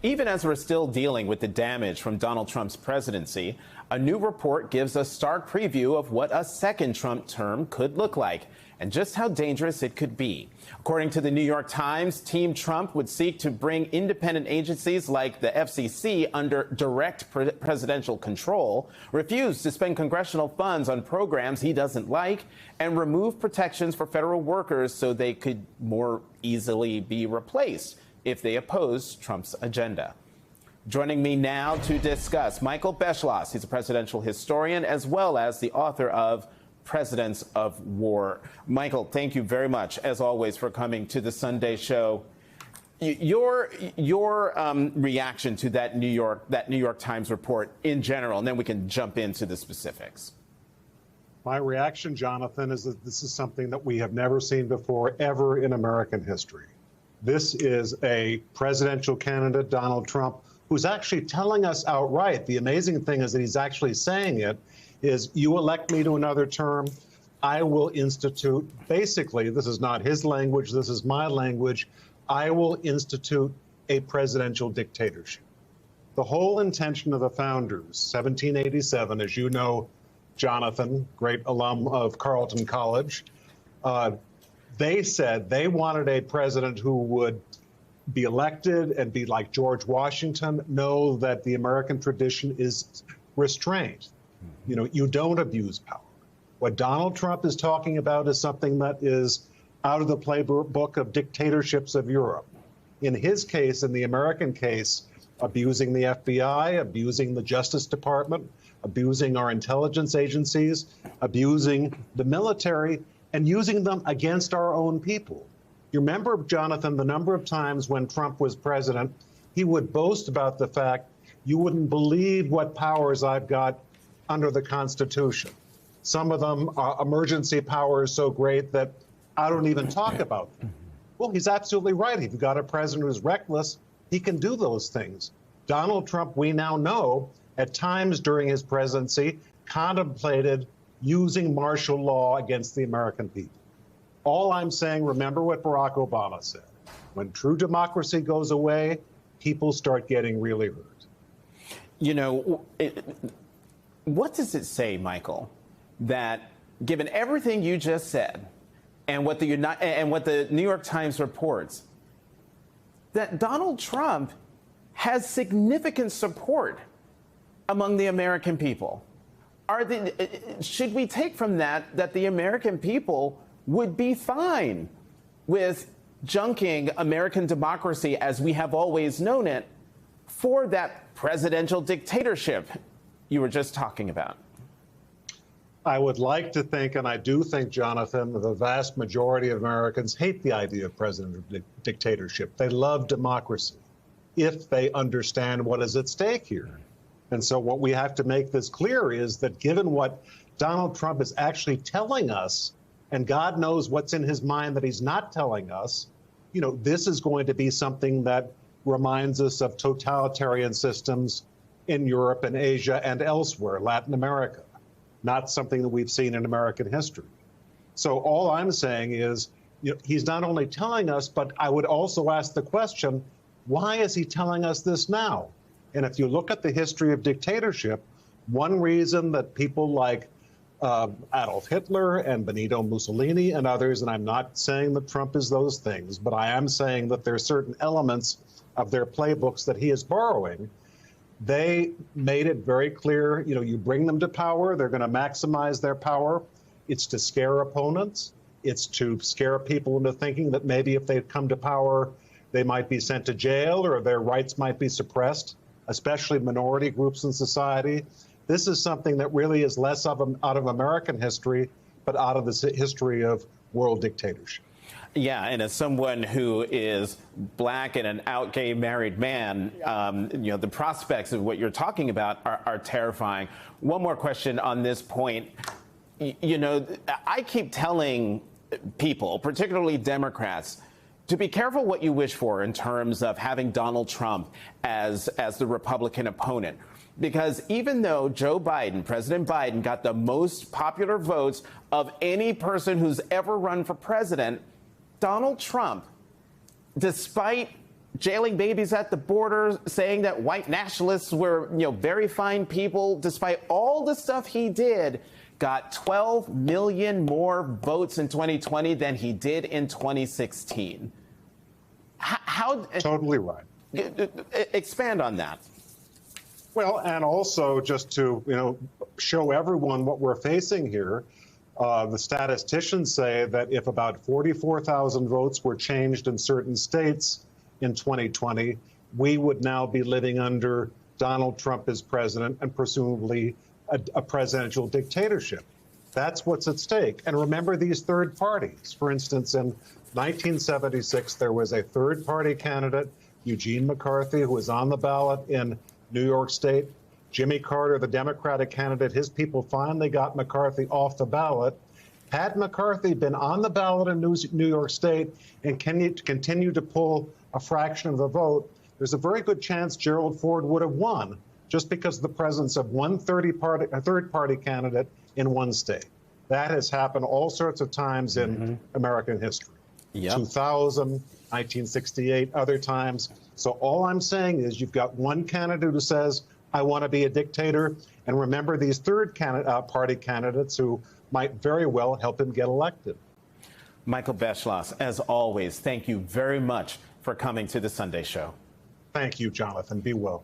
Even as we're still dealing with the damage from Donald Trump's presidency, a new report gives a stark preview of what a second Trump term could look like and just how dangerous it could be. According to the New York Times, Team Trump would seek to bring independent agencies like the FCC under direct presidential control, refuse to spend congressional funds on programs he doesn't like, and remove protections for federal workers so they could more easily be replaced if they oppose Trump's agenda. Joining me now to discuss, Michael Beschloss. He's a presidential historian as well as the author of Presidents of War. Michael, thank you very much, as always, for coming to the Sunday show. Your reaction to that New York Times report in general, and then we can jump into the specifics. My reaction, Jonathan, is that this is something that we have never seen before, ever in American history. This is a presidential candidate, Donald Trump, who's actually telling us outright. The amazing thing is that he's actually saying it is, you elect me to another term, I will institute, basically, this is not his language, this is my language, I will institute a presidential dictatorship. The whole intention of the founders, 1787, as you know, Jonathan, great alum of Carleton College, they said they wanted a president who would be elected and be like George Washington, know that the American tradition is restraint. You know, you don't abuse power. What Donald Trump is talking about is something that is out of the playbook of dictatorships of Europe. In his case, in the American case, abusing the FBI, abusing the Justice Department, abusing our intelligence agencies, abusing the military, and using them against our own people. You remember, Jonathan, the number of times when Trump was president, he would boast about the fact, you wouldn't believe what powers I've got under the Constitution. Some of them are emergency powers so great that I don't even talk about them. Well, he's absolutely right. If you've got a president who's reckless, he can do those things. Donald Trump, we now know, at times during his presidency, contemplated using martial law against the American people. All I'm saying, remember what Barack Obama said. When true democracy goes away, people start getting really hurt. You know, what does it say, Michael, that given everything you just said and what the New York Times reports, that Donald Trump has significant support among the American people? Should we take from that that the American people would be fine with junking American democracy as we have always known it for that presidential dictatorship you were just talking about? I would like to think, and I do think, Jonathan, the vast majority of Americans hate the idea of presidential dictatorship. They love democracy if they understand what is at stake here. And so what we have to make this clear is that given what Donald Trump is actually telling us, and God knows what's in his mind that he's not telling us, you know, this is going to be something that reminds us of totalitarian systems in Europe and Asia and elsewhere, Latin America, not something that we've seen in American history. So all I'm saying is, you know, he's not only telling us, but I would also ask the question, why is he telling us this now? And if you look at the history of dictatorship, one reason that people like Adolf Hitler and Benito Mussolini and others, and I'm not saying that Trump is those things, but I am saying that there are certain elements of their playbooks that he is borrowing. They made it very clear, you know, you bring them to power, they're going to maximize their power. It's to scare opponents. It's to scare people into thinking that maybe if they come to power, they might be sent to jail or their rights might be suppressed, especially minority groups in society. This is something that really is less out of American history, but out of the history of world dictatorship. Yeah, and as someone who is black and an out gay married man, you know, the prospects of what you're talking about are terrifying. One more question on this point. You know, I keep telling people, particularly Democrats, to be careful what you wish for in terms of having Donald Trump as the Republican opponent. Because even though Joe Biden, President Biden, got the most popular votes of any person who's ever run for president, Donald Trump, despite jailing babies at the border, saying that white nationalists were, very fine people, despite all the stuff he did, got 12 million more votes in 2020 than he did in 2016. How Totally right. Expand on that. Well, and also just to show everyone what we're facing here, the statisticians say that if about 44,000 votes were changed in certain states in 2020, we would now be living under Donald Trump as president and presumably a presidential dictatorship. That's what's at stake. And remember these third parties. For instance, in 1976, there was a third party candidate, Eugene McCarthy, who was on the ballot in New York State. Jimmy Carter, the Democratic candidate, his people finally got McCarthy off the ballot. Had McCarthy been on the ballot in New York State and continue to pull a fraction of the vote, there's a very good chance Gerald Ford would have won, just because of the presence of a third-party candidate in one state. That has happened all sorts of times in American history. Yep. 2000, 1968, other times. So all I'm saying is you've got one candidate who says, I want to be a dictator. And remember these third-party candidates who might very well help him get elected. Michael Beschloss, as always, thank you very much for coming to the Sunday Show. Thank you, Jonathan. Be well.